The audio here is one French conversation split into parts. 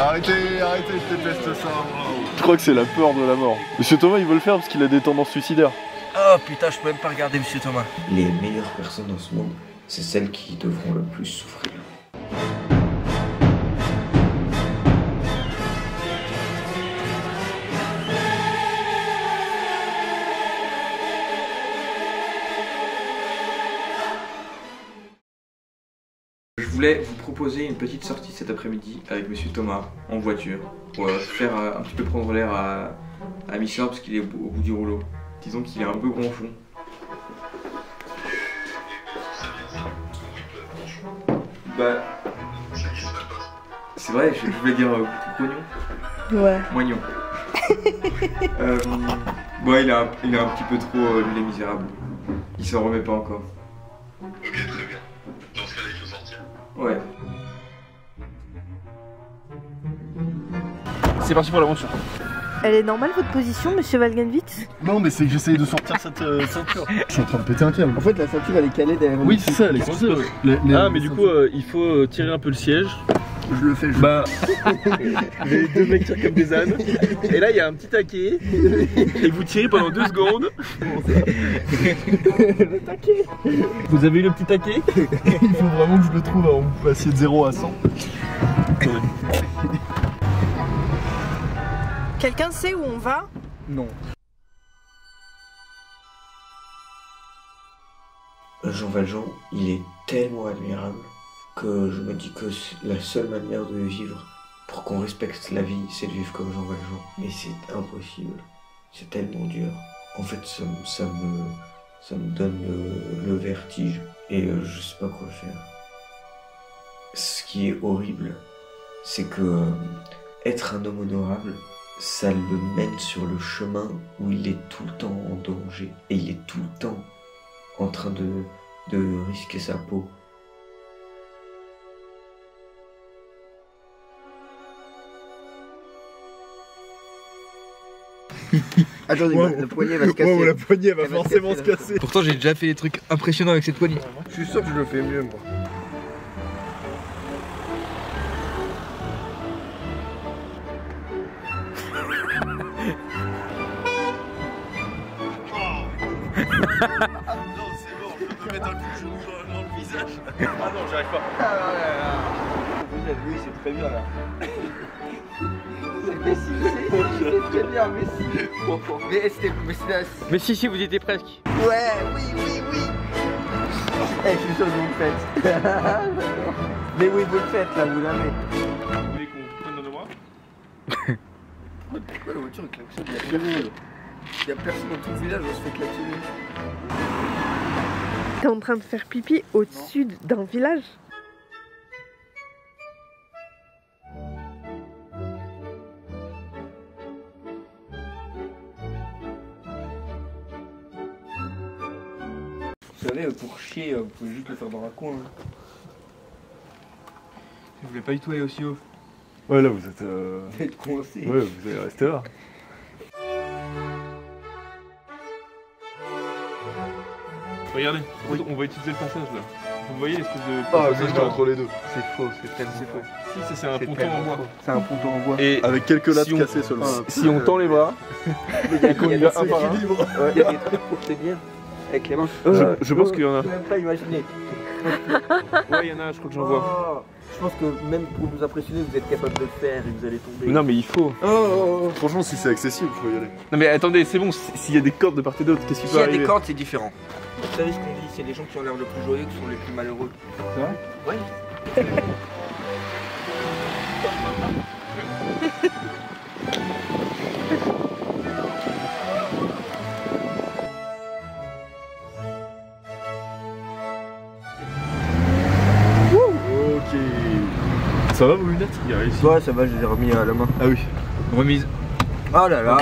Arrêtez, arrêtez, je déteste ça. Je crois que c'est la peur de la mort. Monsieur Thomas, il veut le faire parce qu'il a des tendances suicidaires. Oh putain, je peux même pas regarder Monsieur Thomas. Les meilleures personnes dans ce monde, c'est celles qui devront le plus souffrir. Je voulais vous proposer une petite sortie cet après-midi avec Monsieur Thomas en voiture pour faire un petit peu prendre l'air à Michelin parce qu'il est au bout du rouleau. Disons qu'il est un peu ronchon. Bah, c'est vrai, je voulais dire grognon. Ouais. Moignon. Bon, il a un petit peu trop Les Misérables. Il s'en remet pas encore. Ok, très bien. Dans ce cas-là, il faut sortir. Ouais. C'est parti pour l'aventure. Elle est normale votre position, monsieur Valgenwitz? Non, mais c'est que j'essaye de sortir cette ceinture. Je suis en train de péter un câble. En fait, la ceinture elle est calée derrière. Oui, c'est ça, elle est coincée. Ah, mais du coup, il faut tirer un peu le siège. Je le fais, je Bah, les deux mecs tirent comme des ânes. Et là, il y a un petit taquet. Et vous tirez pendant 2 secondes. Le taquet. Vous avez eu le petit taquet? Il faut vraiment que je le trouve avant vous passiez de 0 à 100. Quelqu'un sait où on va? Non. Jean Valjean, il est tellement admirable que je me dis que la seule manière de vivre pour qu'on respecte la vie, c'est de vivre comme Jean Valjean. Mais c'est impossible. C'est tellement dur. En fait, ça me donne le vertige et je sais pas quoi faire. Ce qui est horrible, c'est que être un homme honorable, ça le mène sur le chemin où il est tout le temps en danger et il est tout le temps en train de risquer sa peau. Attendez, la poignée va se casser. Ouais, la poignée va Elle va forcément se se casser, casser. Pourtant, j'ai déjà fait des trucs impressionnants avec cette poignée. Je suis sûr que je le fais mieux, moi. Non, c'est bon, je peux mettre un coup de genou dans le visage. Ah non, j'arrive pas. Oui, c'est très bien là. Mais si, c'est très bien, mais si. Mais si, vous y étiez presque. Ouais, oui. Eh, je suis sûr que vous le faites. Mais oui, vous le faites là, vous l'avez. Vous voulez qu'on prenne dans nos bras? Pourquoi la voiture est klaxonnée? Il y a personne dans tout le village, on se fait klaxonner. T'es en train de faire pipi au-dessus d'un village? Vous savez, pour chier, vous pouvez juste le faire dans un coin. Je voulais pas du tout aller aussi haut. Ouais, là, vous êtes. Vous êtes coincé. Ouais, vous allez rester là. Regardez, on va utiliser le passage là. Vous voyez l'espèce de Ah, passage juste entre les deux. C'est faux, c'est tellement faux. Si, ça c'est un ponton en bois. C'est un ponton en bois. Et Avec quelques lattes si on- cassées seulement. si on tend les bras, et qu'on y va un par un, Il y a des trucs pour tenir avec les mains. je pense qu'il y en a. Je peux même pas imaginer. Ouais, il y en a, je crois que j'en vois. Oh, je pense que même pour nous impressionner, vous êtes capable de le faire et vous allez tomber. Non, mais il faut. Franchement, si c'est accessible, faut y aller. Non, mais attendez, c'est bon, s'il y a des cordes de part et d'autre, qu'est-ce qui peut S'il y a arriver? des cordes, c'est différent. Vous savez ce qu'on dit, c'est les gens qui ont l'air le plus joyeux qui sont les plus malheureux. C'est vrai? Ouais. Ok. Ça va vos lunettes? Il a réussi. Ouais, ça va, je les ai remis à la main. Ah oui. Remise. Oh là là.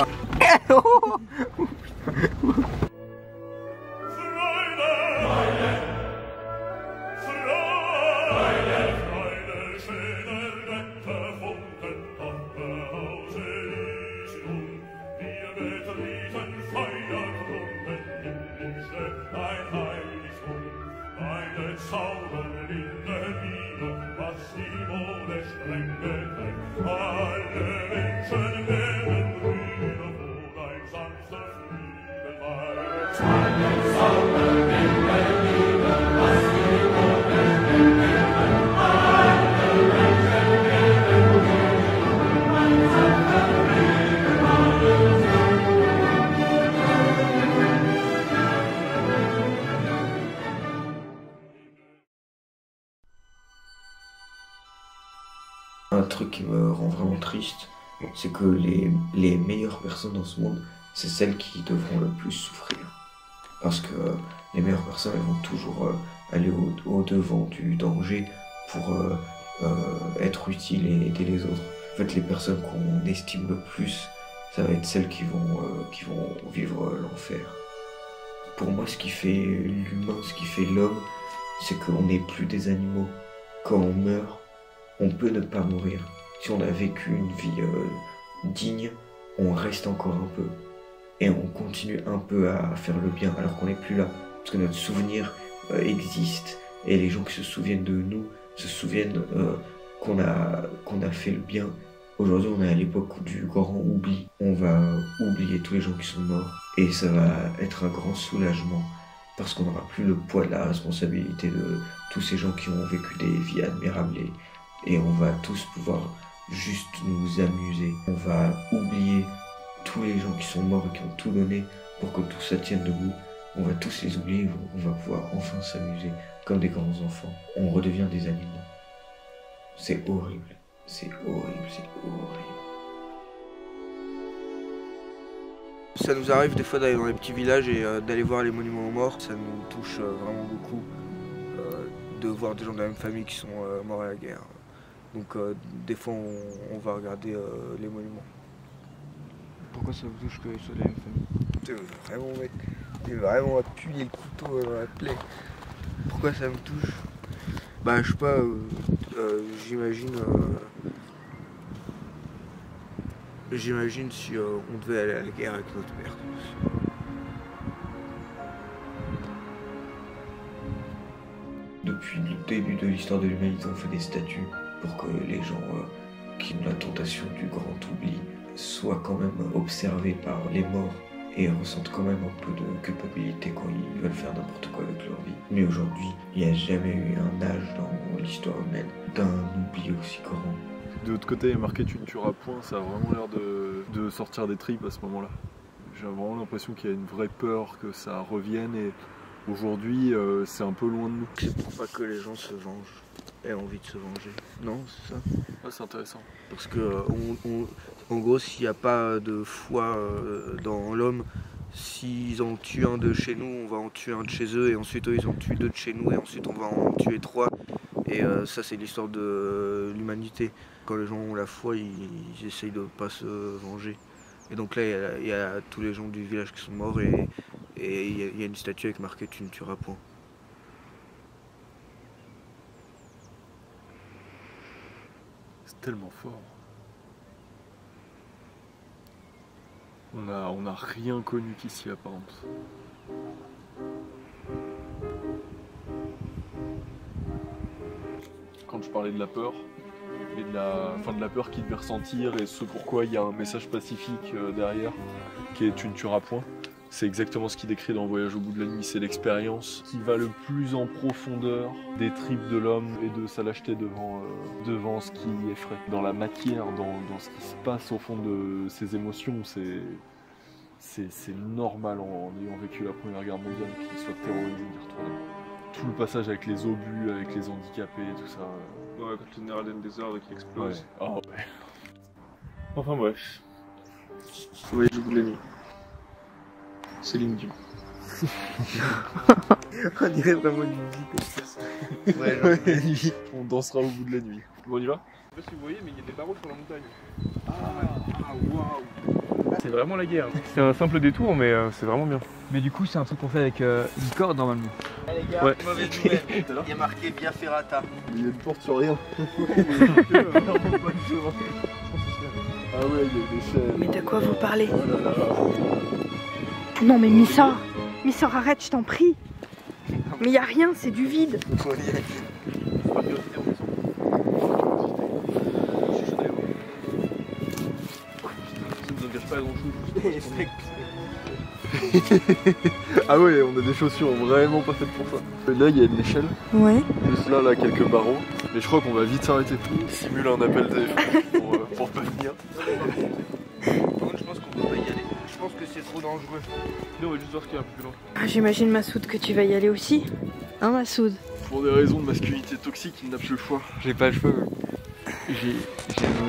Un truc qui me rend vraiment triste, c'est que les meilleures personnes dans ce monde, c'est celles qui devront le plus souffrir. Parce que les meilleures personnes, elles vont toujours aller au devant du danger pour être utiles et aider les autres. En fait, les personnes qu'on estime le plus, ça va être celles qui vont vivre l'enfer. Pour moi, ce qui fait l'humain, ce qui fait l'homme, c'est qu'on n'est plus des animaux. Quand on meurt, on peut ne pas mourir. Si on a vécu une vie digne, on reste encore un peu. Et on continue un peu à faire le bien alors qu'on n'est plus là. Parce que notre souvenir existe. Et les gens qui se souviennent de nous se souviennent qu'on a fait le bien. Aujourd'hui, on est à l'époque du grand oubli. On va oublier tous les gens qui sont morts. Et ça va être un grand soulagement. Parce qu'on n'aura plus le poids de la responsabilité de tous ces gens qui ont vécu des vies admirables. Et on va tous pouvoir juste nous amuser. On va oublier tous les gens qui sont morts et qui ont tout donné pour que tout ça tienne debout. On va tous les oublier, on va pouvoir enfin s'amuser comme des grands enfants. On redevient des animaux. C'est horrible, c'est horrible, c'est horrible. Ça nous arrive des fois d'aller dans les petits villages et d'aller voir les monuments aux morts. Ça nous touche vraiment beaucoup de voir des gens de la même famille qui sont morts à la guerre. Donc des fois on va regarder les monuments. Pourquoi ça vous touche que ce soit de la même famille? Vraiment mec, t'es vraiment appuyer le couteau dans la plaie. Pourquoi ça me touche? Bah je sais pas, j'imagine si on devait aller à la guerre avec notre père. Depuis le début de l'histoire de l'humanité, on fait des statues pour que les gens qui ont la tentation du grand oubli soient quand même observés par les morts et ressentent quand même un peu de culpabilité quand ils veulent faire n'importe quoi avec leur vie. Mais aujourd'hui, il n'y a jamais eu un âge dans l'histoire humaine d'un oubli aussi grand. De l'autre côté, il y a marqué tu ne tueras point, ça a vraiment l'air de sortir des tripes à ce moment-là. J'ai vraiment l'impression qu'il y a une vraie peur que ça revienne et aujourd'hui c'est un peu loin de nous. C'est pour pas que les gens se vengent, aient envie de se venger. Non, c'est ça. Ouais, c'est intéressant. Parce que en gros, s'il n'y a pas de foi dans l'homme, s'ils en tuent un de chez nous, on va en tuer un de chez eux, et ensuite eux ils en tuent deux de chez nous, et ensuite on va en tuer trois. Et ça c'est l'histoire de l'humanité. Quand les gens ont la foi, ils essayent de pas se venger. Et donc là il y a tous les gens du village qui sont morts et il y a une statue avec marqué tu ne tueras point. C'est tellement fort. On a rien connu qu'ici apparemment. Quand je parlais de la peur, et de la peur qu'il devait ressentir et ce pourquoi il y a un message pacifique derrière qui est tu ne tueras point, c'est exactement ce qu'il décrit dans Voyage au bout de la nuit. C'est l'expérience qui va le plus en profondeur des tripes de l'homme et de sa lâcheté devant ce qui effraie. Dans la matière, dans ce qui se passe au fond de ses émotions, c'est normal en ayant vécu la Première Guerre mondiale qu'il soit terrorisé d'y retourner. Tout le passage avec les obus, avec les handicapés et tout ça. Ouais, quand le général donne des ordres qui explose. Ouais. Oh, ouais. Enfin bref. Voyage au bout de la nuit. Céline Dion. On dirait vraiment une musique. Ouais, On dansera au bout de la nuit. Bon, on y va? Je sais pas si vous voyez, mais il y a des barreaux sur la montagne. Ah, waouh! C'est vraiment la guerre. C'est un simple détour, mais c'est vraiment bien. Mais du coup, c'est un truc qu'on fait avec une corde normalement. Allez les gars, Ouais. mauvaise nouvelle. Il y a marqué Via Ferrata. Il y a une porte sur rien. Ah ouais, il y a des chaînes. Mais de quoi vous parlez? Non mais Missor, arrête, je t'en prie. Mais y a rien, c'est du vide. pas grand chose. Ah ouais, on a des chaussures vraiment pas faites pour ça. Là, il y a une échelle. Ouais. Juste là, quelques barreaux. Mais je crois qu'on va vite s'arrêter. Simule un appel téléphonique pour pas venir. Par contre, je pense qu'on peut pas y aller. Je pense que c'est trop dangereux. Nous, on va juste voir ce qu'il y a un peu plus loin. Ah, j'imagine Massoud que tu vas y aller aussi. Hein Massoud? Pour des raisons de masculinité toxique, il n'a plus le choix. J'ai pas le choix. J'ai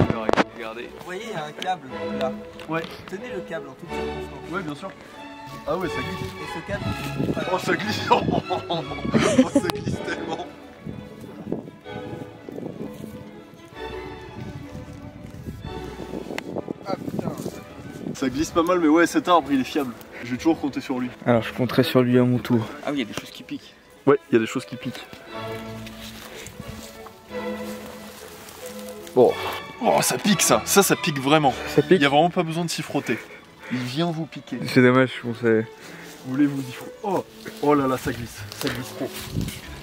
peur avec regardez. Vous voyez, il y a un câble là. Ouais. Tenez le câble en toute circonstance. Ouais, bien sûr. Ah ouais, ça glisse. Et ce câble, Oh, ça glisse. Oh, ça glisse tellement. ah putain. Ça glisse pas mal, mais ouais, cet arbre, il est fiable. Je vais toujours compter sur lui. Alors, je compterai sur lui à mon tour. Ah oui, il y a des choses qui piquent. Ouais, il y a des choses qui piquent. Bon. Oh, ça pique ça. Ça pique vraiment. Ça Il y a vraiment pas besoin de s'y frotter. Il vient vous piquer. C'est dommage, je pensais. Voulez-vous y frotter? Oh, oh là là, ça glisse. Ça glisse trop.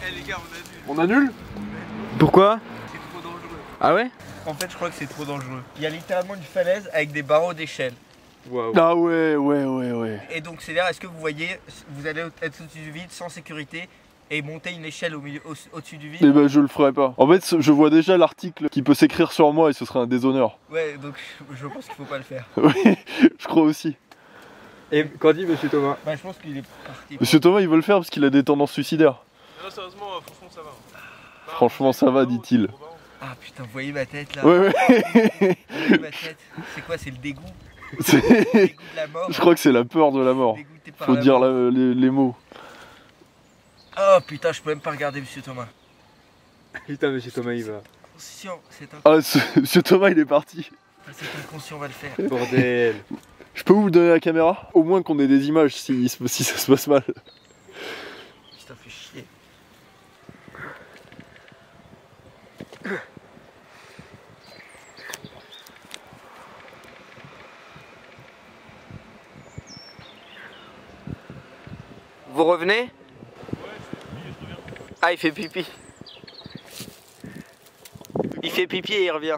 Eh les gars, on annule. On annule? Pourquoi? C'est trop dangereux. Ah ouais? En fait, je crois que c'est trop dangereux. Il y a littéralement une falaise avec des barreaux d'échelle. Waouh. Ah ouais. Et donc, c'est là, est-ce que vous voyez, vous allez être au-dessus du vide sans sécurité et monter une échelle au-dessus du vide? Eh ben, je le ferai pas. En fait, je vois déjà l'article qui peut s'écrire sur moi et ce serait un déshonneur. Ouais, donc je pense qu'il faut pas le faire. Oui, je crois aussi. Et qu'en dit monsieur Thomas? Bah, je pense qu'il est parti. Monsieur Thomas, il veut le faire parce qu'il a des tendances suicidaires. Non, sérieusement, franchement, ça va. Franchement, ça va, dit-il. Ah putain, vous voyez ma tête là? Ouais. Vous voyez ma tête? C'est quoi? C'est le dégoût? Le dégoût de la mort? Je crois que c'est la peur de la mort. Dégoûté par Faut la dire mort. les mots. Oh putain, je peux même pas regarder monsieur Thomas. Putain, monsieur Thomas, il va. Inconscient, c'est Ah, monsieur Thomas, il est parti. inconscient, on va le faire. Bordel. Je peux vous donner la caméra? Au moins qu'on ait des images si ça se passe mal. Putain, fait chier. Vous revenez? Ah, il fait pipi. Il fait pipi et il revient.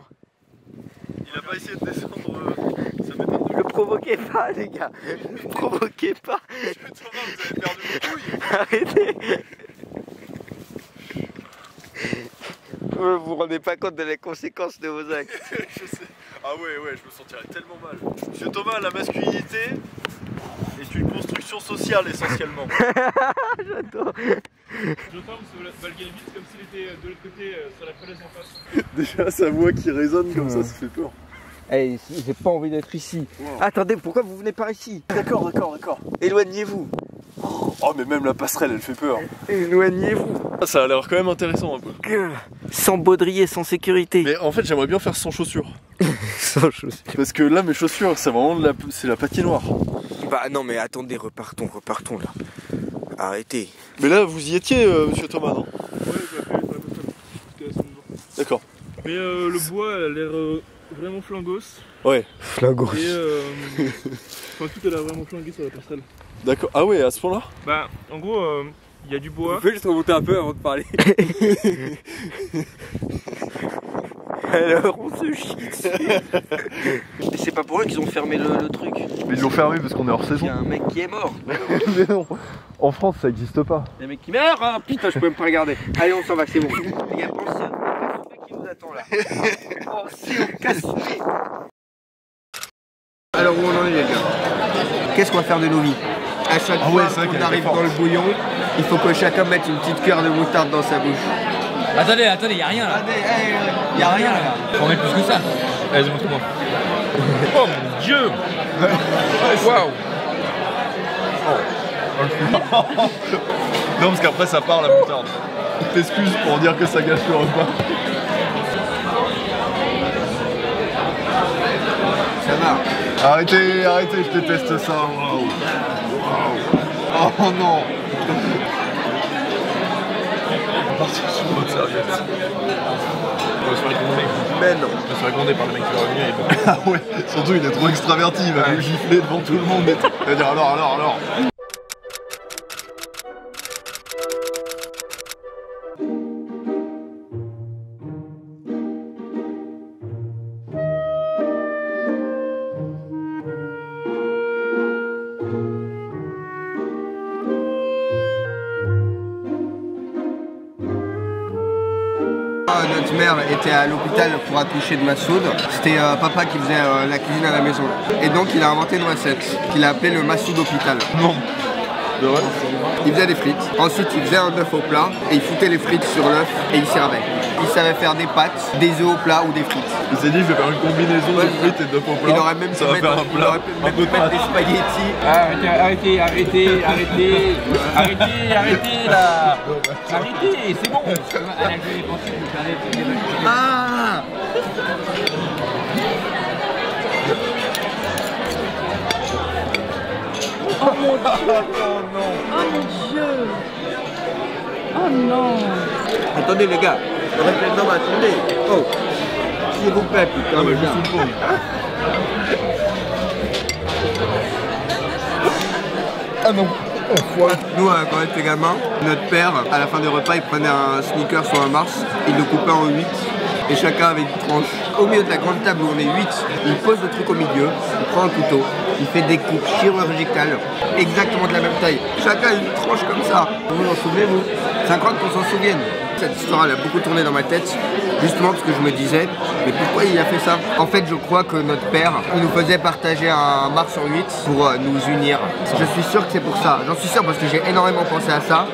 Il a pas essayé de descendre. Ça m'étonne de Ne le provoquez pas, les gars. Ne le provoquez pas. Thomas, vous avez perdu vos couilles. Arrêtez. Vous vous rendez pas compte de les conséquences de vos actes. Je sais. Ah ouais, je me sentirais tellement mal. Monsieur Thomas, la masculinité est une construction sociale essentiellement. J'adore. Je forme ce Valgalvis comme s'il était de l'autre côté sur la falaise en face. Déjà, sa voix qui résonne comme ça fait peur. Eh, j'ai pas envie d'être ici. Wow. Attendez, pourquoi vous venez par ici? D'accord. Éloignez-vous. Oh, mais même la passerelle, elle fait peur. Éloignez-vous. Ça a l'air quand même intéressant un peu. Sans baudrier, sans sécurité. Mais en fait, j'aimerais bien faire sans chaussures. Sans chaussures. Parce que là, mes chaussures, c'est vraiment c'est la patinoire. Bah non, mais attendez, repartons là. Arrêtez. Mais là, vous y étiez, monsieur Thomas, non? Ouais, je vais appeler sur la console. D'accord. Mais le bois a l'air vraiment flingos. Ouais. Flingos. Et enfin, tout a l'air vraiment flingué sur la passerelle. D'accord. Ah ouais, à ce point-là? Bah, en gros, il y a du bois. Vous pouvez juste remonter un peu avant de parler. Alors on se chie dessus. Mais c'est pas pour eux qu'ils ont fermé le truc. Mais ils l'ont fermé parce qu'on est hors Il y saison. a un mec qui est mort. Mais non, en France, ça n'existe pas. Il y a un mec qui meurt. Ah putain, je peux même pas regarder. Allez, on s'en va, c'est bon. Les gars, pensez au casse-soufflet qui nous attend là. Pensez au casse-soufflet. Alors où on en est les gars? Qu'est-ce qu'on va faire de nos vies? À chaque fois qu'on arrive dans le bouillon, il faut que chacun mette une petite cuillère de moutarde dans sa bouche. Attendez, y'a rien là. Y'a rien là. Faut en mettre plus que ça. Vas-y, montre-moi. Oh mon dieu! Waouh! Non, parce qu'après, ça part la moutarde. T'excuses pour dire que ça gâche le repas. Ça va. Arrêtez, je déteste ça. Waouh. Oh non. On va partir sur une autre serviette. Je me suis répondé. Mais non. Je me suis répondé par le mec qui va revenir. Ah ouais, surtout il est trop extraverti, il va nous gifler devant tout le monde. Il va dire alors. Notre mère était à l'hôpital pour accoucher de Massoud. C'était papa qui faisait la cuisine à la maison. Et donc il a inventé une recette qu'il a appelée le Massoud hôpital. Non. De vrai? Il faisait des frites. Ensuite il faisait un œuf au plat et il foutait les frites sur l'œuf et il servait. Il savait faire des pâtes, des œufs au plat ou des frites. Il s'est dit je vais faire une combinaison de frites et d'œufs au plat. Il aurait même ça va faire un plat, un peu de pâtes. des spaghettis. Arrêtez là. Arrêtez, c'est bon. Ah! Oh mon dieu. Oh mon dieu. Oh non. Attendez les gars. Non mais attendez. Oh. S'il vous plaît, putain. Ah mais je suis bon. Ah non. Nous, quand on était gamin, notre père, à la fin des repas, il prenait un sneaker sur un Mars, il le coupait en 8 et chacun avait une tranche. Au milieu de la grande table où on est 8, il pose le truc au milieu, il prend un couteau, il fait des coupes chirurgicales, exactement de la même taille. Chacun a une tranche comme ça. Vous vous en souvenez, vous? C'est incroyable qu'on s'en souvienne. Cette histoire, elle a beaucoup tourné dans ma tête, justement parce que je me disais, mais pourquoi il a fait ça? En fait, je crois que notre père, il nous faisait partager un Mars sur 8 pour nous unir. Je suis sûr que c'est pour ça. J'en suis sûr parce que j'ai énormément pensé à ça.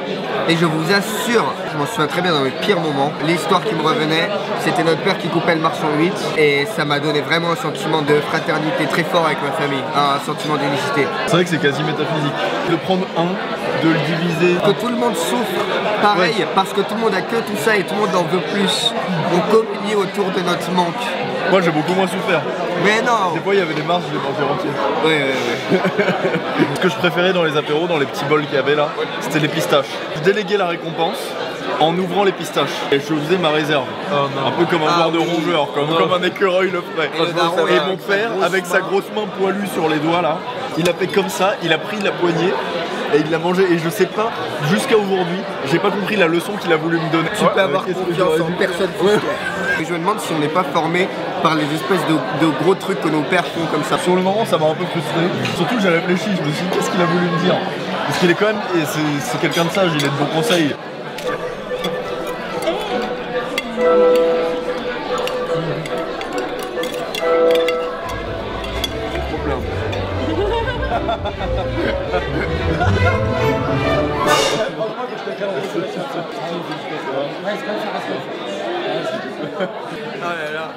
Et je vous assure, je m'en souviens très bien dans mes pires moments, l'histoire qui me revenait, c'était notre père qui coupait le Mars sur 8. Et ça m'a donné vraiment un sentiment de fraternité très fort avec ma famille, un sentiment d'unicité. C'est vrai que c'est quasi métaphysique. De prendre un, de le diviser. Que tout le monde souffre pareil, ouais. Parce que tout le monde a que tout ça et tout le monde en veut plus. On communie autour de notre manque. Moi j'ai beaucoup moins souffert. Mais non. Des fois il y avait des marches, je les mangeais entiers. Ouais. Ce que je préférais dans les apéros, dans les petits bols qu'il y avait là, c'était les pistaches. Je déléguais la récompense en ouvrant les pistaches. Et je faisais ma réserve. Un peu comme un joueur de rongeur, comme un écureuil le ferait. Et mon père, avec sa grosse main poilue sur les doigts là, il a fait comme ça, il a pris la poignée et il l'a mangé. Et je sais pas, jusqu'à aujourd'hui, j'ai pas compris la leçon qu'il a voulu me donner. Tu peux avoir confiance en personne. Et je me demande si on n'est pas formé par les espèces de gros trucs que nos pères font comme ça. Sur le moment, ça m'a un peu frustré. Surtout que j'ai réfléchi, je me suis dit qu'est-ce qu'il a voulu me dire. Parce qu'il est quand même, et c'est quelqu'un de sage, il est de bons conseils. Oh là là.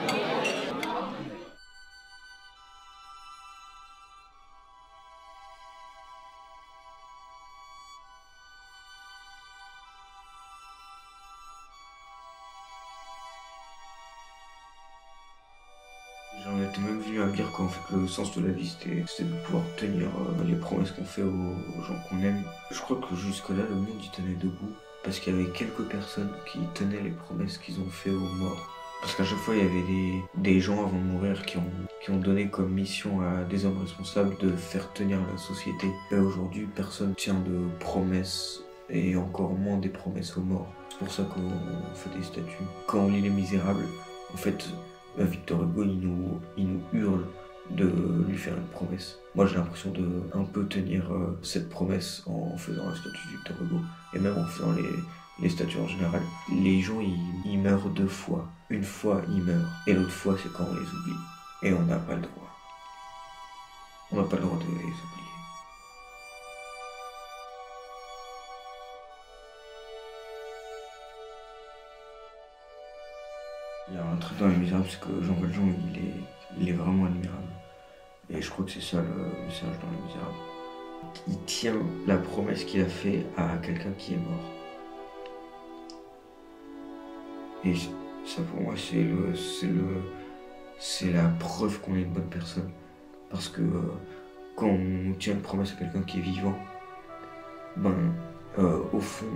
J'en étais même venu à me dire qu'en fait le sens de la vie c'était de pouvoir tenir les promesses qu'on fait aux gens qu'on aime. Je crois que jusque là le monde il tenait debout parce qu'il y avait quelques personnes qui tenaient les promesses qu'ils ont fait aux morts. Parce qu'à chaque fois il y avait des gens avant de mourir qui ont donné comme mission à des hommes responsables de faire tenir la société. Et aujourd'hui personne tient de promesses et encore moins des promesses aux morts. C'est pour ça qu'on fait des statues. Quand on lit Les Misérables, en fait Victor Hugo il nous hurle de lui faire une promesse. Moi j'ai l'impression de un peu tenir cette promesse en faisant la statue de Victor Hugo et même en faisant les statues en général. Les gens ils meurent deux fois. Une fois ils meurent et l'autre fois c'est quand on les oublie. Et on n'a pas le droit. On n'a pas le droit de les oublier. Il y a un truc dans Les Misérables, c'est que Jean Valjean, il est vraiment admirable. Et je crois que c'est ça le message dans Les Misérables. Il tient la promesse qu'il a faite à quelqu'un qui est mort. Et ça pour moi, c'est la preuve qu'on est une bonne personne. Parce que quand on tient une promesse à quelqu'un qui est vivant, au fond,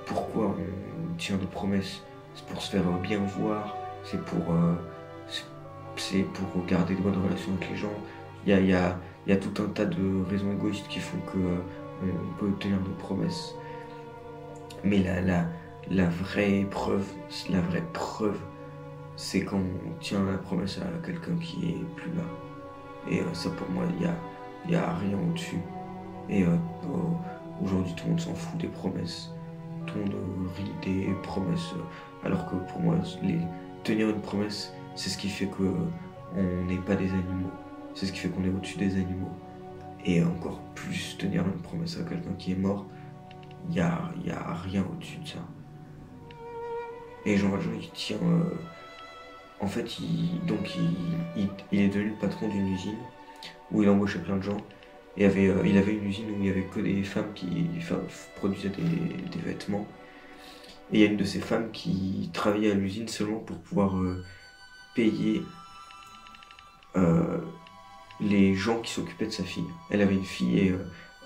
pourquoi on tient des promesses? C'est pour se faire bien voir, c'est pour garder de bonnes relations avec les gens. Il y a tout un tas de raisons égoïstes qui font qu'on peut tenir des promesses. Mais la vraie preuve, c'est quand on tient la promesse à quelqu'un qui est plus là. Et ça pour moi, il y a rien au-dessus. Et aujourd'hui tout le monde s'en fout des promesses. tout le monde rit des promesses, alors que pour moi, tenir une promesse, c'est ce qui fait qu'on n'est pas des animaux. C'est ce qui fait qu'on est au-dessus des animaux. Et encore plus, tenir une promesse à quelqu'un qui est mort, il n'y a rien au-dessus de ça. Et Jean Valjean, il tient... en fait, il est devenu le patron d'une usine où il embauchait plein de gens. Et il avait une usine où il n'y avait que des femmes qui produisaient des vêtements. Et il y a une de ces femmes qui travaillait à l'usine seulement pour pouvoir payer les gens qui s'occupaient de sa fille. Elle avait une fille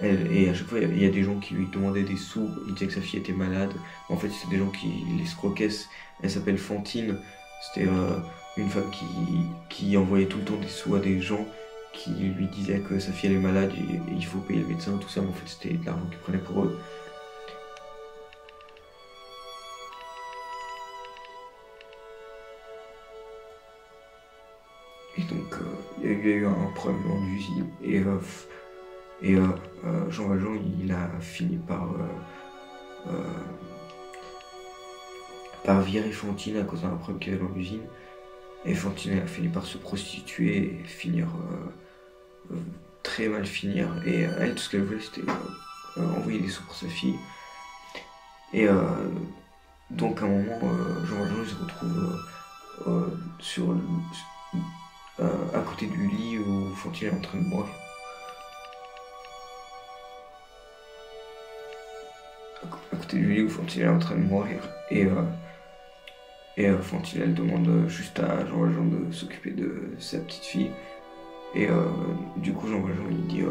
et à chaque fois il y a des gens qui lui demandaient des sous, ils disaient que sa fille était malade. En fait c'était des gens qui l'escroquaient. Elle s'appelle Fantine, c'était une femme qui envoyait tout le temps des sous à des gens qui lui disaient que sa fille elle est malade et il faut payer le médecin, tout ça, mais en fait c'était de l'argent qu'ils prenaient pour eux. Et donc il y a eu un problème dans l'usine et Jean Valjean il a fini par virer Fantine à cause d'un problème qu'il y avait dans l'usine. Et Fantine a fini par se prostituer et finir très mal finir. Et elle, tout ce qu'elle voulait, c'était envoyer des sous pour sa fille. Et donc à un moment, Jean Valjean se retrouve à côté du lit où Fantine est en train de mourir. À côté du lit où Fantine est en train de mourir. Et Fantine, elle demande juste à Jean Valjean de s'occuper de sa petite fille. Et du coup, Jean Valjean, il dit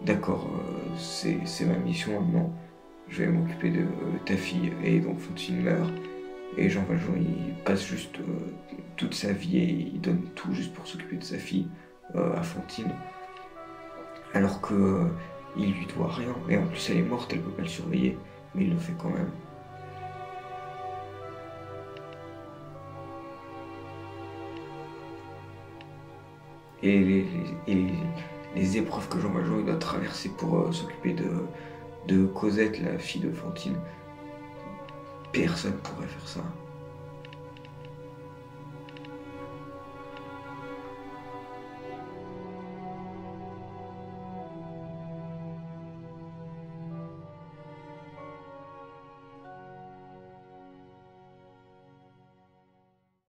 d'accord, c'est ma mission maintenant, je vais m'occuper de ta fille. Et donc Fantine meurt. Et Jean Valjean, il passe juste toute sa vie et il donne tout juste pour s'occuper de sa fille à Fantine. Alors que il lui doit rien. Et en plus, elle est morte, elle peut pas le surveiller. Mais il le fait quand même. Et les épreuves que Jean Valjean doit traverser pour s'occuper de Cosette, la fille de Fantine, personne pourrait faire ça.